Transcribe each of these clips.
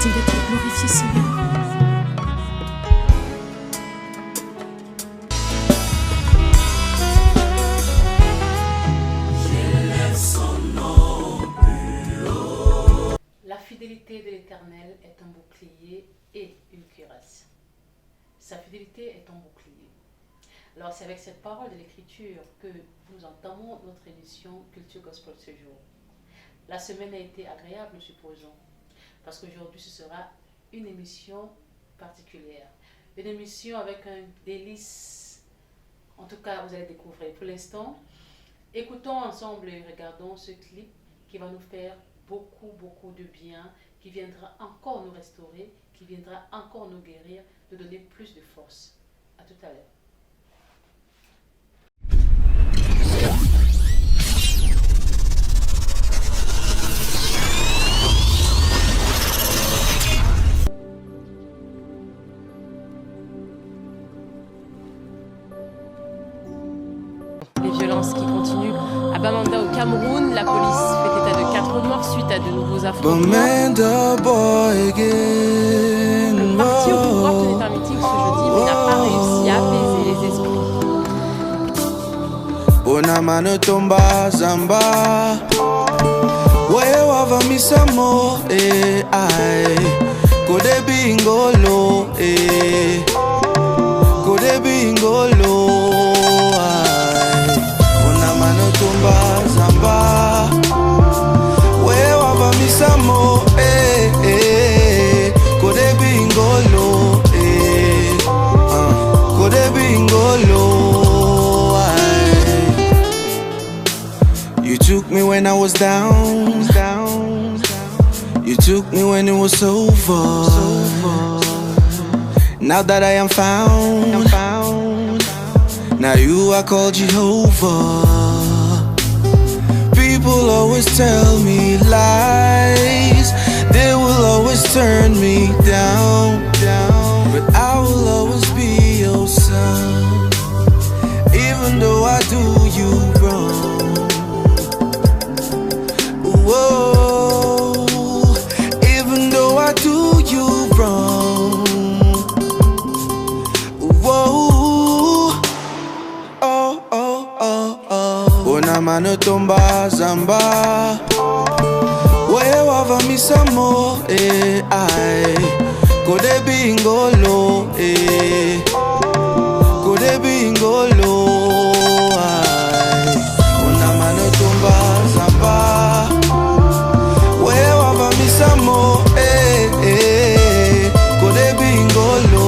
mérité d'être glorifié, Seigneur. La fidélité de l'Éternel est un bouclier et une cuirasse. Sa fidélité est un bouclier. Alors c'est avec cette parole de l'Écriture que nous entamons notre émission Culture Gospel ce jour. La semaine a été agréable, nous supposons, parce qu'aujourd'hui ce sera une émission particulière. Une émission avec un délice, en tout cas vous allez découvrir. Pour l'instant, écoutons ensemble et regardons ce clip qui va nous faire beaucoup de bien, qui viendra encore nous restaurer, qui viendra encore nous guérir, nous donner plus de force. À tout à l'heure. Les violences qui continuent à Bamenda au Cameroun, la police fait état de 4 morts suite à de nouveaux affrontements. Le parti au pouvoir tenait un meeting ce jeudi mais n'a pas réussi à apaiser les esprits. Bonamano tomba zamba wewa misamo ai kode bingolo kode bingolo ai bonamano tomba zamba wewa misamo kode bingolo kode bingolo. You took me when I was down. You took me when it was over. Now that I am found, now you are called Jehovah. People always tell me lies, they will always turn me down, but I will always be your son, even though I do you wrong. Whoa, even though I do you wrong. Whoa, oh. Bonamano tomba zamba wewa misamo ai kode bingolo kode bingolo ai bonamano tomba zamba wewa misamo kode bingolo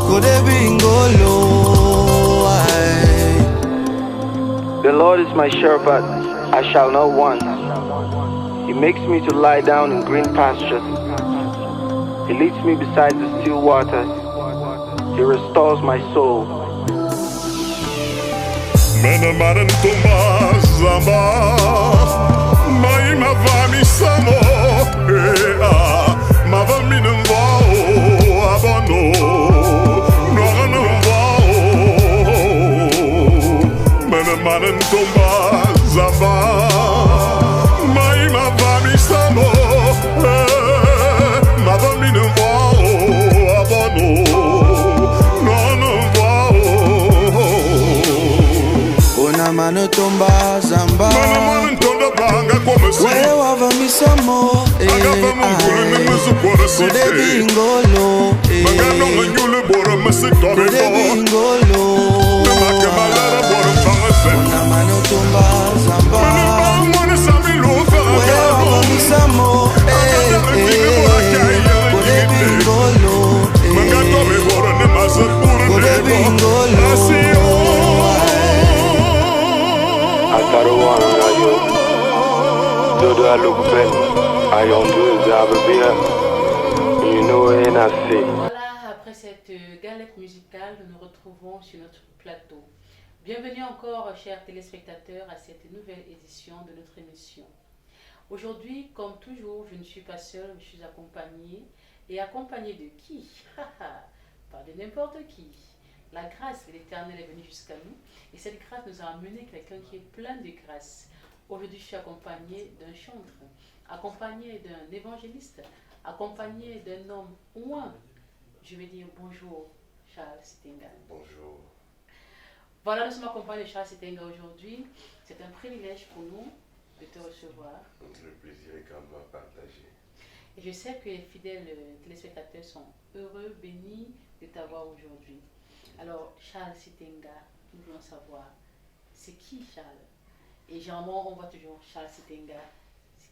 kode bingolo ai. The Lord is my shepherd, I shall not want. He makes me to lie down in green pastures. He leads me beside the still waters. He restores my soul. Menemanen tomba zamba mai mavami samo mavami nvao abono noano nvao menemanen tomba zamba mai mavami samo mavami nvao abono noano nvao. Bonamano tomba zamba wewa misamo kode bingolo kode bingolo. Bonamano tomba zamba wewa misamo kode bingolo kode bingolo. Voilà, après cette galette musicale, nous nous retrouvons sur notre plateau. Bienvenue encore, chers téléspectateurs, à cette nouvelle édition de notre émission. Aujourd'hui, comme toujours, je ne suis pas seule, je suis accompagnée. Et accompagnée de qui? Pas de n'importe qui. La grâce de l'Éternel est venue jusqu'à nous. Et cette grâce nous a amené quelqu'un qui est plein de grâce. Aujourd'hui, je suis accompagnée d'un chantre, accompagnée d'un évangéliste, accompagnée d'un homme ouin. Je vais dire bonjour, Charles Sitenga. Bonjour. Voilà, nous sommes accompagnés de Charles Sitenga aujourd'hui. C'est un privilège pour nous de te recevoir. Le plaisir est grandement partagé. Et je sais que les fidèles téléspectateurs sont heureux, bénis de t'avoir aujourd'hui. Alors, Charles Sitenga, nous voulons savoir, c'est qui Charles? Et généralement, on voit toujours Charles Sitenga.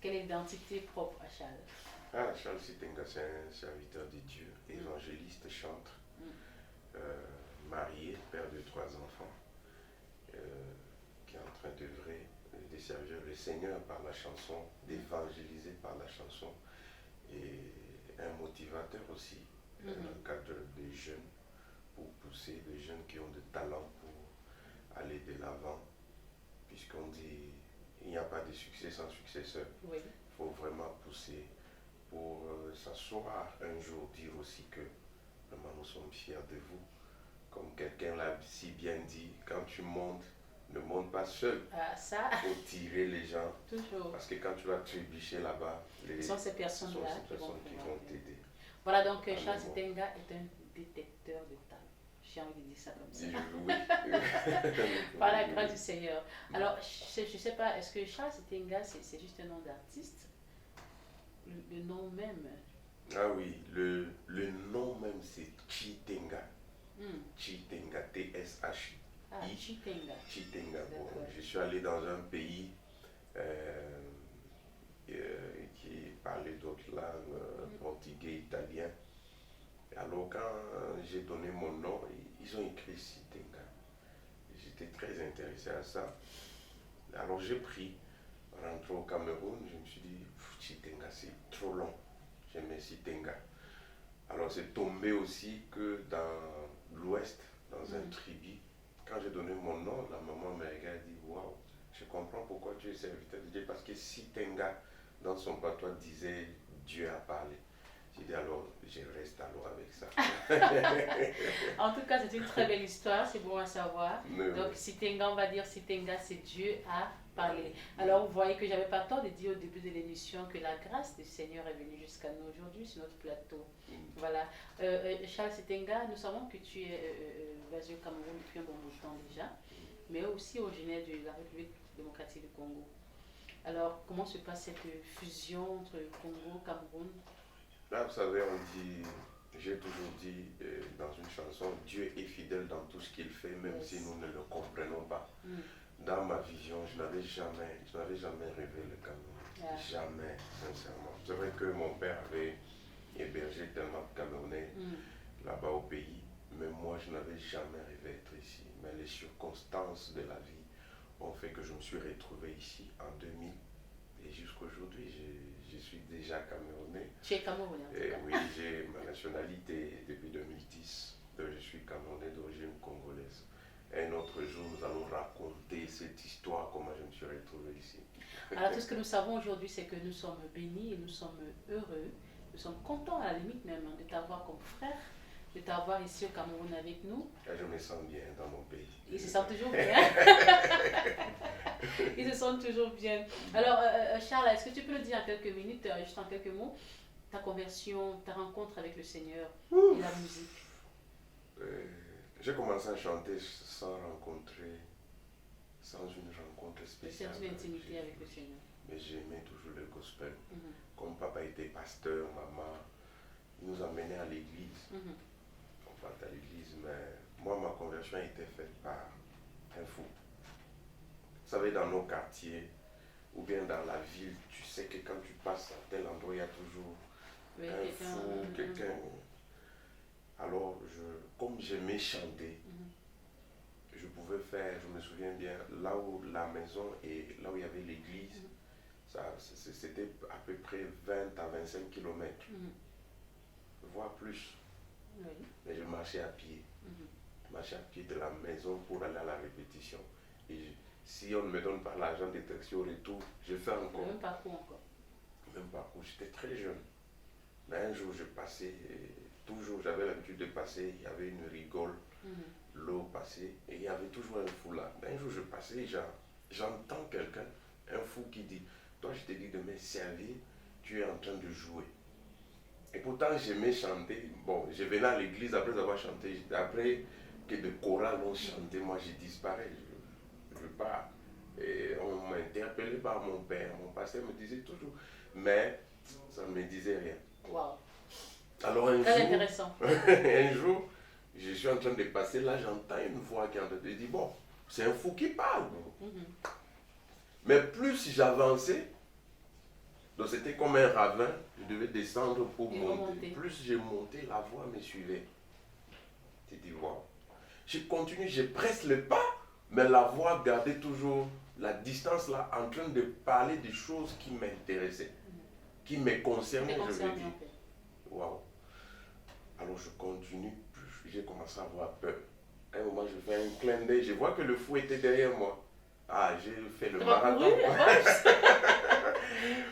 Quelle est l'identité propre à Charles? Charles Sitenga, c'est un serviteur de Dieu, évangéliste, chantre, marié, père de 3 enfants, qui est en train d'œuvrer, de servir le Seigneur par la chanson, d'évangéliser par la chanson, et un motivateur aussi, un encadreur des jeunes, pour pousser les jeunes qui ont de talent pour aller de l'avant, puisqu'on dit il n'y a pas de succès sans successeur. Oui. Il faut vraiment pousser pour s'asseoir un jour, dire aussi que vraiment nous sommes fiers de vous. Comme quelqu'un l'a si bien dit, quand tu montes, ne monte pas seul. Ça, Il faut tirer les gens. toujours. Parce que quand tu vas trébucher là-bas, Ce sont ces personnes-là qui vont t'aider. Voilà, donc Charles Alléluia. Sitenga est un détecteur de talent. J'ai envie de dire ça comme ça. Oui. Par la grâce du Seigneur. Alors, je ne sais pas, est-ce que Charles Sitenga, c'est juste un nom d'artiste? Le nom même? Ah oui, le nom même c'est Chitenga. Hmm. Chitenga, T-S-H. Ah, Chitenga. Chitenga. Bon, D'accord. je suis allé dans un pays qui parlait d'autres langues, portugais, italien. Et alors quand j'ai donné mon nom, ils ont écrit Chitenga. J'étais très intéressé à ça. Alors j'ai pris, rentré au Cameroun, je me suis dit, Chitenga c'est trop long. J'aimais Chitenga. Alors c'est tombé aussi que dans l'ouest, dans un tribu, quand j'ai donné mon nom, la maman m'a regardé et dit, waouh, je comprends pourquoi tu es serviteur de Dieu, parce que Chitenga, dans son patois, disait Dieu a parlé. J'ai dit alors, je reste alors avec ça. En tout cas, c'est une très belle histoire, c'est bon à savoir. Mais Donc, Sitenga, on va dire Sitenga, c'est Dieu a parlé. Alors, vous voyez que j'avais pas tort de dire au début de l'émission que la grâce du Seigneur est venue jusqu'à nous aujourd'hui sur notre plateau. Voilà. Charles Sitenga, nous savons que tu es basé au Cameroun depuis un bon bout de temps déjà, mais aussi originaire de la République démocratique du Congo. Alors, comment se passe cette fusion entre Congo, Cameroun? Là, vous savez, on dit, j'ai toujours dit dans une chanson, Dieu est fidèle dans tout ce qu'il fait, même si nous ne le comprenons pas. Dans ma vision, je n'avais jamais rêvé le Cameroun. Jamais, sincèrement. C'est vrai que mon père avait hébergé tellement de Camerounais là-bas au pays, mais moi, je n'avais jamais rêvé être ici. Mais les circonstances de la vie ont fait que je me suis retrouvé ici en 2000. Et jusqu'aujourd'hui, je suis déjà camerounais. Tu es Camerounais en tout cas. Oui, j'ai ma nationalité depuis 2010. Donc je suis camerounais d'origine congolaise. Un autre jour, nous allons raconter cette histoire, comment je me suis retrouvé ici. Alors tout ce que nous savons aujourd'hui, c'est que nous sommes bénis et nous sommes heureux. Nous sommes contents à la limite même de t'avoir comme frère, de t'avoir ici au Cameroun avec nous. Et je me sens bien dans mon pays. Ils se sentent toujours bien. Ils se sentent toujours bien. Alors Charles, est-ce que tu peux nous dire en quelques minutes, juste en quelques mots, ta conversion, ta rencontre avec le Seigneur et la musique? J'ai commencé à chanter sans une rencontre spéciale. C'est une intimité avec le Seigneur. Mais j'aimais toujours le gospel. Comme papa était pasteur, maman, il nous emmenait à l'église. On partait à l'église, mais moi, ma conversion a été faite par un fou. Vous savez, dans nos quartiers, ou bien dans la ville, tu sais que quand tu passes à tel endroit, il y a toujours un fou, quelqu'un. Alors, comme j'aimais chanter, je pouvais faire, je me souviens bien, là où la maison et là où il y avait l'église, c'était à peu près 20 à 25 km, voire plus. Oui. Mais je marchais à pied. Je marchais à pied de la maison pour aller à la répétition. Et si on ne me donne pas l'argent de taxi au retour, je fais encore. Le même parcours encore. Même parcours, j'étais très jeune. Mais un jour, je passais, toujours, j'avais l'habitude de passer, il y avait une rigole, l'eau passait, et il y avait toujours un foulard. Mais un jour, je passais, j'entends quelqu'un Un fou qui dit, toi je te dis de me servir, tu es en train de jouer. Et pourtant j'aimais chanter. Bon, je venais à l'église après avoir chanté. Après que de chorales ont chanté, moi j'ai disparu. Je pars. Et on m'interpellait par mon père. Mon pasteur me disait toujours, mais ça ne me disait rien. Wow. Alors un Très jour, intéressant. un jour, je suis en train de passer, là j'entends une voix qui est en train de dire, bon, c'est un fou qui parle. Mais plus j'avançais, donc c'était comme un ravin, je devais descendre pour Et monter. remonter. Plus j'ai monté, la voix me suivait. J'ai dit, wow. Je continue, je presse le pas, mais la voix gardait toujours la distance là, en train de parler des choses qui m'intéressaient, qui me concernaient, T'es je veux concerné dire. en fait. Waouh. Alors je continue, plus j'ai commencé à avoir peur. À un moment, je fais un clin d'œil, je vois que le fou était derrière moi. Ah, j'ai fait le Tu vas marathon. courir là-bas?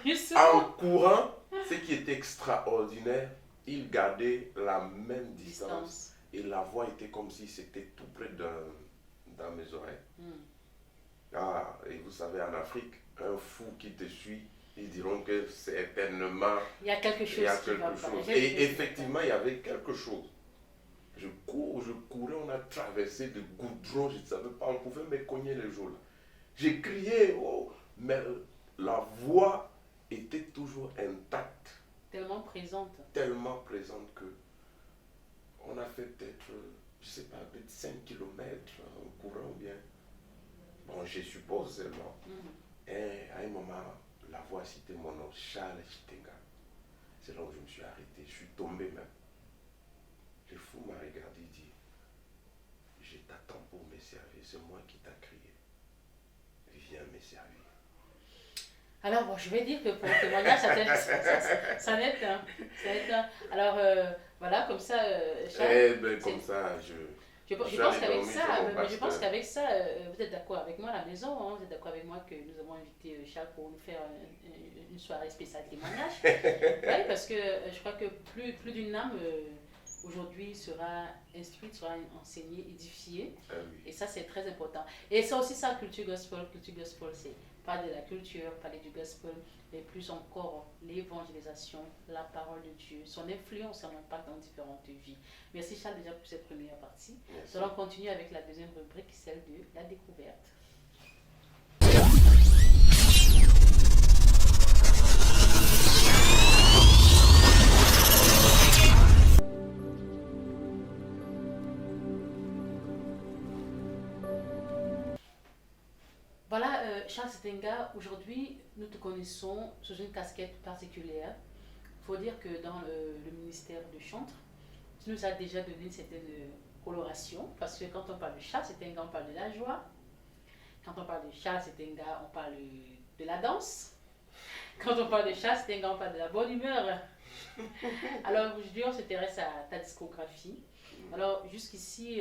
Justement. En courant, ce qui était extraordinaire, il gardait la même distance. Et la voix était comme si c'était tout près dans mes oreilles. Ah, et vous savez, en Afrique, un fou qui te suit, ils diront que certainement Il y a quelque chose il y a qui va quelque pas. chose. Il y a quelque chose Et qui effectivement, il y avait quelque chose. Je courais, on a traversé le goudron, je ne savais pas, on pouvait me cogner les jours. J'ai crié, oh, mais la voix était toujours intacte, tellement présente. tellement présente que on a fait peut-être, je ne sais pas, peut-être 5 kilomètres en courant bien. Bon, je suppose seulement. Et à un moment, la voix citait mon nom, Charles Chitenga. C'est là où je me suis arrêté, je suis tombé même. Le fou m'a regardé et dit, je t'attends pour me servir, c'est moi qui t'a crié. Viens me servir. Alors, bon, je vais dire que pour le témoignage, ça va être un. Alors, voilà, comme ça, Charles, Eh bien, comme ça, je pense qu'avec ça, je pense qu'avec ça, vous êtes d'accord avec moi à la maison, hein, vous êtes d'accord avec moi que nous avons invité Charles pour nous faire une soirée spéciale témoignage. Oui, parce que je crois que plus d'une âme aujourd'hui sera instruite, sera enseignée, édifiée. Ah oui. Et ça, c'est très important. Et c'est aussi ça, culture gospel. Culture gospel, c'est parler de la culture, parler du gospel, mais plus encore l'évangélisation, la parole de Dieu, son influence et son impact dans différentes vies. Merci Charles déjà pour cette première partie. Merci. Nous allons continuer avec la deuxième rubrique, celle de la découverte. Voilà, Charles Chitenga, aujourd'hui, nous te connaissons sous une casquette particulière. Il faut dire que dans le ministère de chantre, tu nous as déjà donné une certaine coloration, parce que quand on parle de Charles Chitenga, on parle de la joie. Quand on parle de Charles Chitenga, on parle de la danse. Quand on parle de Charles Chitenga, on parle de la bonne humeur. Alors aujourd'hui, on s'intéresse à ta discographie. Alors jusqu'ici,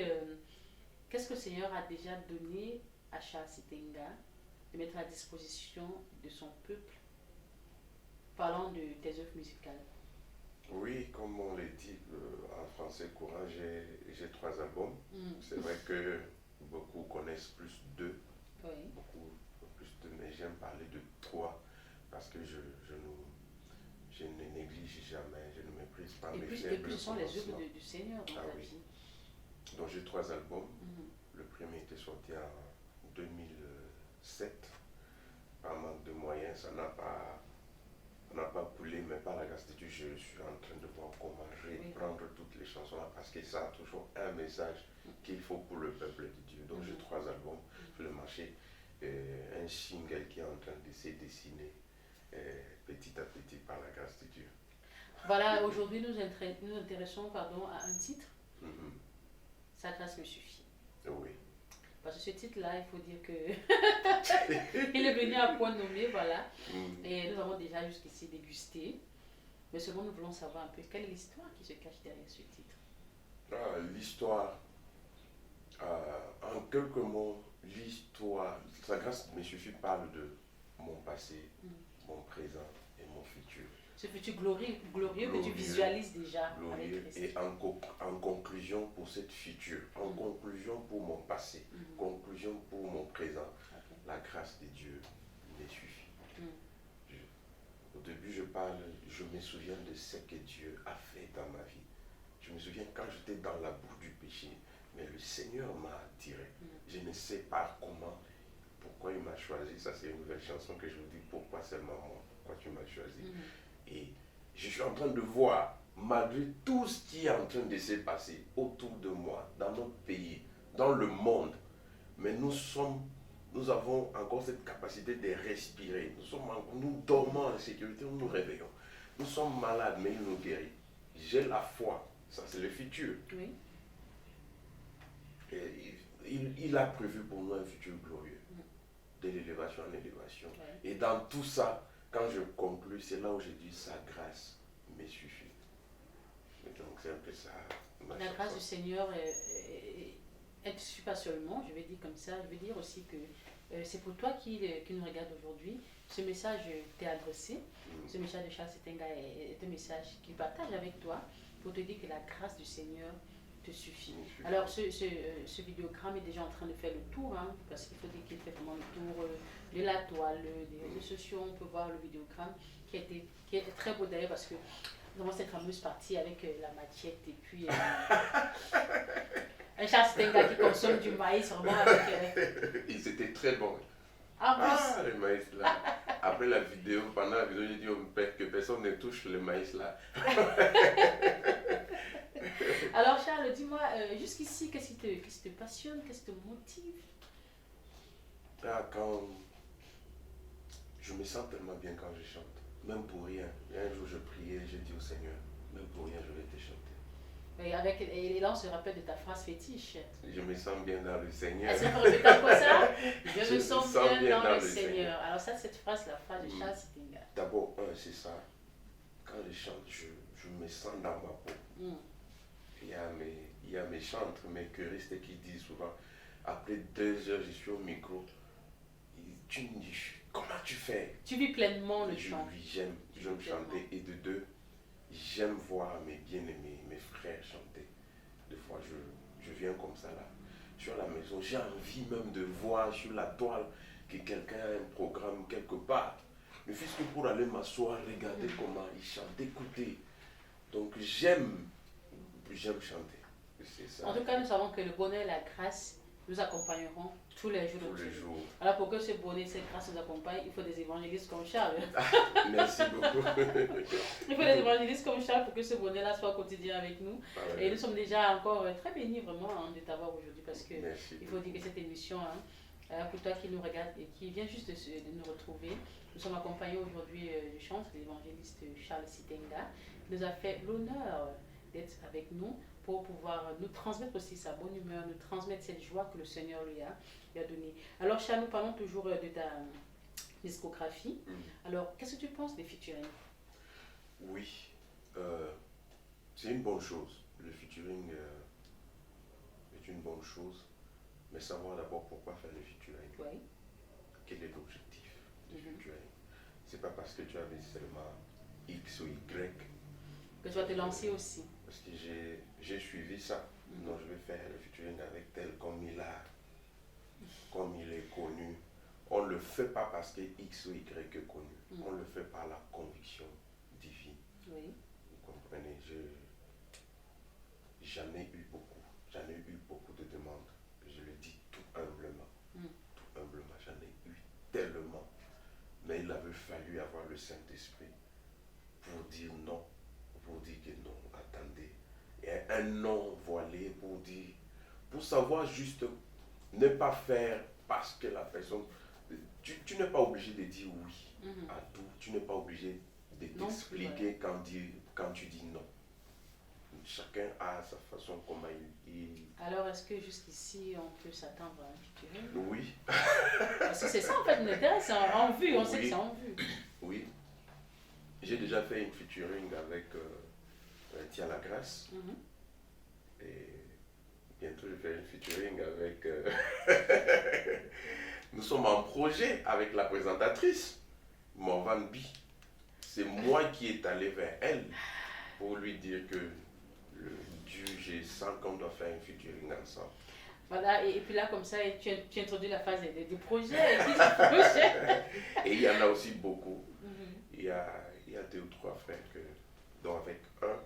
qu'est-ce que le Seigneur a déjà donné à Charles Chitenga de mettre à disposition de son peuple, parlant de tes œuvres musicales? Oui, comme on le dit en français courant, j'ai 3 albums. C'est vrai que beaucoup connaissent plus 2, Oui. beaucoup plus 2, mais j'aime parler de 3 parce que je ne néglige jamais, je ne méprise pas Et mes plus faibles sont les œuvres commencements. du Seigneur dans Ah ta oui. vie. Donc j'ai 3 albums. Le premier était sorti en 2007. Par manque de moyens, ça n'a pas coulé, mais par la grâce de Dieu, je suis en train de voir comment reprendre toutes les chansons là, parce que ça a toujours un message qu'il faut pour le peuple de Dieu. Donc j'ai 3 albums sur le marché, un single qui est en train de se dessiner petit à petit par la grâce de Dieu. Voilà, aujourd'hui nous nous intéressons à un titre, Sa grâce me suffit. Oui. Parce que ce titre-là, il faut dire que il est venu à point nommé, voilà. Et nous avons déjà jusqu'ici dégusté. Mais seulement nous voulons savoir un peu quelle est l'histoire qui se cache derrière ce titre. L'histoire, en quelques mots, l'histoire, Sa grâce me suffit parle de mon passé, mon présent et mon futur. Ce futur glorieux que tu visualises déjà glorieux, avec Christ. et en conclusion pour cette future, en conclusion pour mon passé, conclusion pour mon présent, la grâce de Dieu me suffit. Au début, je me souviens de ce que Dieu a fait dans ma vie. Je me souviens quand j'étais dans la boue du péché, mais le Seigneur m'a attiré. Je ne sais pas comment, pourquoi il m'a choisi. Ça, c'est une nouvelle chanson que je vous dis, pourquoi seulement moi, pourquoi tu m'as choisi. Et je suis en train de voir, malgré tout ce qui est en train de se passer autour de moi, dans notre pays, dans le monde, mais nous avons encore cette capacité de respirer. Nous dormons en sécurité, nous nous réveillons. Nous sommes malades, mais il nous guérit. J'ai la foi. Ça, c'est le futur. Oui. Et il a prévu pour nous un futur glorieux. De l'élévation en élévation. Oui. Et dans tout ça, quand je conclue, c'est là où je dis sa grâce me suffit. Et donc, c'est un peu ça. La grâce du Seigneur, elle ne suffit pas seulement, je vais dire comme ça, je vais dire aussi que c'est pour toi qui nous regarde aujourd'hui. Ce message t'est adressé. Ce message de Charles Sitenga est un message qu'il partage avec toi pour te dire que la grâce du Seigneur te suffit. Alors, ce vidéogramme est déjà en train de faire le tour, hein, parce qu'il faut dire qu'il fait vraiment le tour de la toile, des réseaux sociaux. On peut voir le vidéogramme qui était très beau d'ailleurs, parce que nous avons cette fameuse partie avec la machette et puis un Charles Sitenga qui consomme du maïs vraiment avec... Ils étaient très bons. En plus, Le maïs là. Après la vidéo, pendant la vidéo, j'ai dit que personne ne touche le maïs là. alors Charles, dis-moi, jusqu'ici, qu'est-ce qui te passionne, qu'est-ce qui te motive? Quand je me sens tellement bien quand je chante, même pour rien. Et un jour je priais, j'ai dit au Seigneur, même pour rien je vais te chanter. Et là, on se rappelle de ta phrase fétiche. Je me sens bien dans le Seigneur. Est-ce qu'on peut répéter encore ça? Je me sens bien dans le Seigneur. Alors ça, cette phrase, la phrase de Charles Sitenga. D'abord, c'est ça. Quand je chante, je me sens dans ma peau. Il y a mes chantres, mes choristes qui disent souvent, après 2 heures, je suis au micro. Tu me dis, comment tu fais? Tu vis pleinement le chant. Oui, j'aime chanter. Et de deux, j'aime voir mes bien-aimés, mes frères chanter. Des fois, je viens comme ça là. Je suis à la maison, j'ai envie même de voir sur la toile que quelqu'un a un programme quelque part. Ne fût-ce que pour aller m'asseoir, regarder comment ils chantent, écouter. Donc j'aime chanter. C'est ça. En tout cas, nous savons que le bonheur et la grâce nous accompagneront tous les jours. Tous les jours. Alors pour que ce bonheur et cette grâce nous accompagnent, il faut des évangélistes comme Charles. Merci beaucoup. Il faut des évangélistes comme Charles pour que ce bonheur-là soit quotidien avec nous. Et nous sommes déjà encore très bénis vraiment de t'avoir aujourd'hui, parce que il faut dire que cette émission, pour toi qui nous regarde et qui vient juste de nous retrouver, nous sommes accompagnés aujourd'hui du chantre, l'évangéliste Charles Sitenga, qui nous a fait l'honneur d'être avec nous pour pouvoir nous transmettre aussi sa bonne humeur, nous transmettre cette joie que le Seigneur lui a donnée. Alors Charles, nous parlons toujours de ta discographie. Alors, qu'est-ce que tu penses des featuring? Oui, c'est une bonne chose. Le featuring est une bonne chose, mais savoir d'abord pourquoi faire le featuring. Oui. Quel est l'objectif du featuring? C'est pas parce que tu avais seulement X ou Y que tu vas te lancer aussi. Parce que j'ai suivi ça. Non, je vais faire le featuring avec tel comme il est connu. On ne le fait pas parce que X ou Y est connu. On le fait par la conviction divine. Oui. Vous comprenez? J'en ai eu beaucoup de demandes. Je le dis tout humblement. Tout humblement, j'en ai eu tellement. Mais il avait fallu avoir le Saint-Esprit pour dire non. Pour dire que non, attendez. Et un non voilé pour savoir juste ne pas faire parce que la personne... Tu n'es pas obligé de dire oui à tout. Tu n'es pas obligé de t'expliquer quand tu dis non. Chacun a sa façon comment il... Alors, est-ce que jusqu'ici, on peut s'attendre à un featuring? Oui. Parce que c'est ça, en fait, qui nous intéresse, en vue, on sait que c'est en vue. Oui. J'ai déjà fait une featuring avec Tia La Grâce. Et bientôt, je vais faire une featuring avec... Nous sommes en projet avec la présentatrice, Morvan B. C'est moi qui est allé vers elle pour lui dire que je sens qu'on doit faire une featuring ensemble. Voilà, et puis là, comme ça, tu introduis la phase des projets. Et, puis, des projets. Et il y en a aussi beaucoup. Mhm. Il y a 2 ou 3 frères, dont avec un,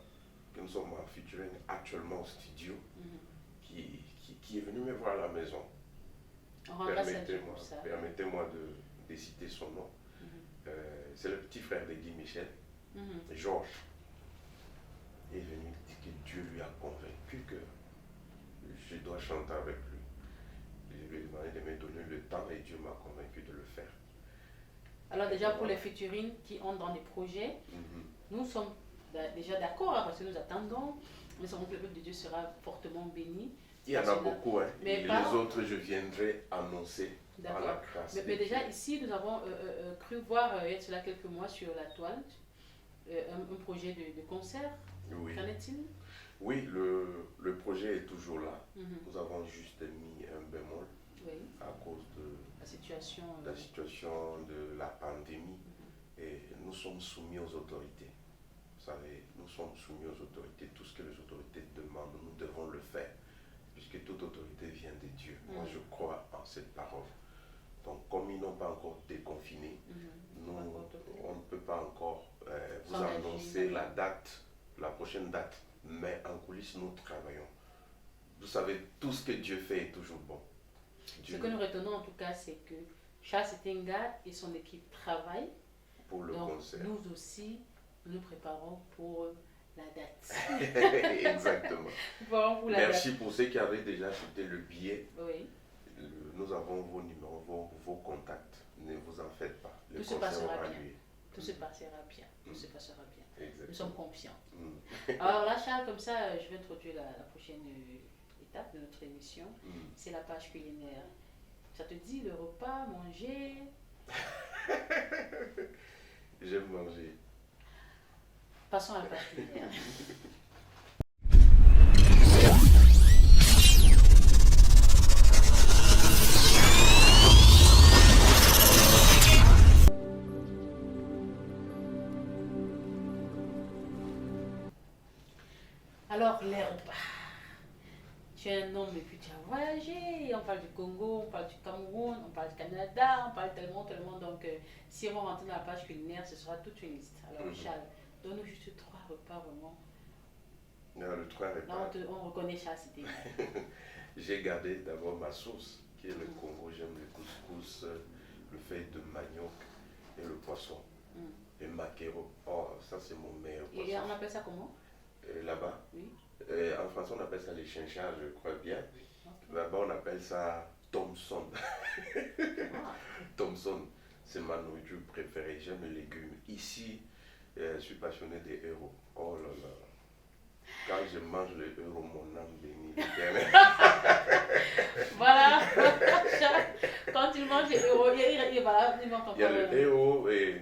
que nous sommes en featuring actuellement au studio, Mhm. qui est venu me voir à la maison. On remplace un peu pour ça. Permettez-moi de citer son nom. Mhm. C'est le petit frère de Guy Michel, Mhm. Georges. Il est venu dire que Dieu lui a convaincu que je dois chanter avec lui. Je lui ai demandé de me donner le temps et Dieu m'a convaincu de le faire. Alors déjà pour les featuring qui ont dans des projets, nous sommes déjà d'accord hein, parce que nous attendons. Nous savons que le peuple de Dieu sera fortement béni. Il y en a beaucoup, hein. Mais les pas... autres, je viendrai annoncer par la grâce. Mais déjà ici, nous avons cru voir, il y a cela quelques mois sur la toile, un projet de concert. Oui. Qu'en est-il? Oui, le projet est toujours là. Mhm. Nous avons juste mis un bémol Oui. à cause de La situation, de la pandémie. Et nous sommes soumis aux autorités. Vous savez, nous sommes soumis aux autorités. Tout ce que les autorités demandent, nous devons le faire. Puisque toute autorité vient de Dieu. Moi, je crois en cette parole. Donc, comme ils n'ont pas encore déconfiné, on ne peut pas encore vous annoncer la date, la prochaine date. Mais en coulisses, nous travaillons. Vous savez, tout ce que Dieu fait est toujours bon. Ce que nous retenons en tout cas, c'est que Charles Sitenga et son équipe travaillent. Pour le concert. Nous aussi, nous préparons pour la date. Exactement. Pour la Merci date. pour ceux qui avaient déjà acheté le billet. Oui. Nous avons vos numéros, vos contacts. Ne vous en faites pas. Le Tout se concert passera aura bien. lieu. Tout se passera bien. Tout se passera bien. Exactement. Nous sommes confiants. Alors là, Charles, comme ça, je vais introduire la prochaine étape de notre émission. C'est la page culinaire. Ça te dit le repas, manger? J'aime manger. Passons à la page culinaire. Alors, les repas. Tu es un homme et puis tu as voyagé. On parle du Congo, on parle du Cameroun, on parle du Canada, on parle tellement. Donc, si on va rentrer dans la page culinaire, ce sera toute une liste. Alors, Charles, donne-nous juste 3 repas vraiment. Non, le 3 repas. Là, on reconnaît Charles Sitenga. J'ai gardé d'abord ma sauce, qui est le Congo. J'aime le couscous, le fait de manioc et le poisson. Le maquereau. Oh, ça c'est mon meilleur poisson. Et on appelle ça comment? Là-bas, oui. En français on appelle ça les chinchards, je crois bien. Okay. Là-bas on appelle ça Thomson. Thomson, c'est ma nourriture préférée. J'aime les légumes. Ici, je suis passionné des héros. Oh là là. Quand je mange les héros, mon âme bénit l'Éternel. Voilà. Quand tu manges les héros, il y a le héros et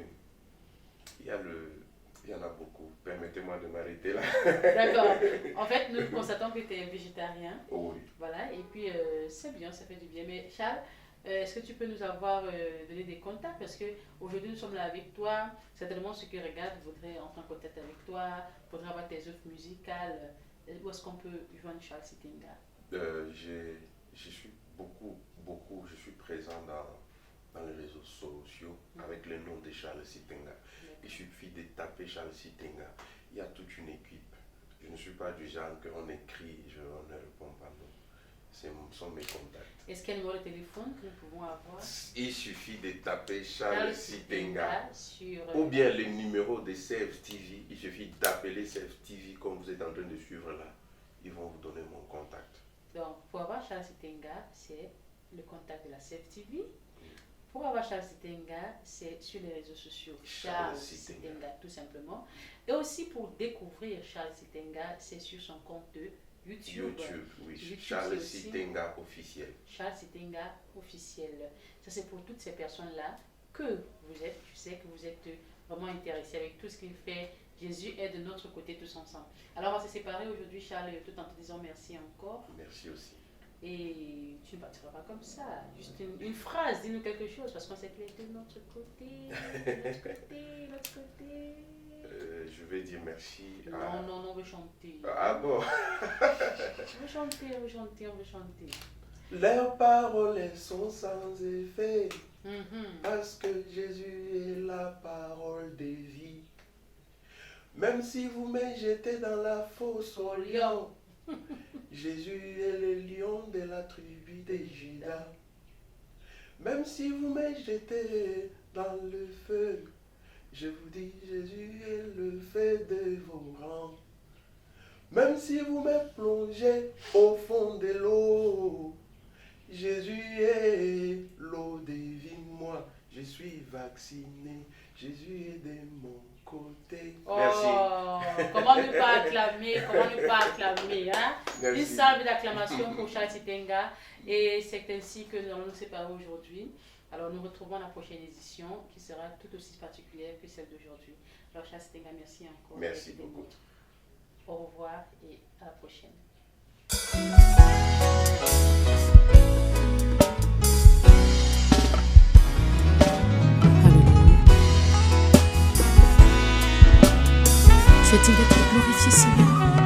il y en a beaucoup. Permettez-moi de m'arrêter là. D'accord. En fait, nous constatons que tu es végétarien. Oh oui. Voilà, et puis c'est bien, ça fait du bien. Mais Charles, est-ce que tu peux nous avoir donné des contacts? Parce qu'aujourd'hui, nous sommes là avec toi. Certainement, ceux qui regardent voudraient entrer en contact avec toi, voudraient avoir tes œuvres musicales. Où est-ce qu'on peut joindre Charles Sitenga? Je suis je suis présent dans les réseaux sociaux avec le nom de Charles Sitenga. Il suffit de taper Charles Sitenga. Il y a toute une équipe. Je ne suis pas du genre qu'on écrit, on ne répond pas non. Ce sont mes contacts. Est-ce qu'il y a un numéro de téléphone que nous pouvons avoir? Il suffit de taper Charles Sitenga sur, ou bien le numéro de CFTV. Il suffit d'appeler CFTV comme vous êtes en train de suivre là. Ils vont vous donner mon contact. Donc, pour avoir Charles Sitenga, c'est le contact de la CFTV. Pour avoir Charles Sitenga, c'est sur les réseaux sociaux. Charles Sitenga, tout simplement. Et aussi pour découvrir Charles Sitenga, c'est sur son compte de YouTube. Oui. YouTube, Charles Sitenga officiel. Charles Sitenga officiel. Ça, c'est pour toutes ces personnes-là que vous êtes. Je sais que vous êtes vraiment intéressés avec tout ce qu'il fait. Jésus est de notre côté tous ensemble. Alors, on va se séparer aujourd'hui, Charles, tout en te disant merci encore. Merci aussi. Et tu ne partiras pas comme ça. Juste une phrase, dis-nous quelque chose, parce qu'on sait que les deux de notre côté, l'autre côté. Je vais dire merci. Non, on veut chanter. Ah bon? On veut chanter. Leurs paroles sont sans effet, Mhm. parce que Jésus est la parole de vie. Même si vous me jetez dans la fosse au lion, Jésus est le lion de la tribu de Juda. Même si vous me jetez dans le feu, je vous dis, Jésus est le feu de vos rangs. Même si vous me plongez au fond de l'eau, Jésus est l'eau de vie. Moi, je suis vacciné. Jésus est de mon côté. Oh, Merci. comment ne pas acclamer, hein? Merci. Une salve d'acclamation pour Charles Sitenga. Et c'est ainsi que nous allons nous séparer aujourd'hui. Alors nous retrouvons la prochaine édition qui sera tout aussi particulière que celle d'aujourd'hui. Alors Charles Sitenga, merci encore. Merci beaucoup. Au revoir et à la prochaine. Tu es-il d'être glorifié, Seigneur?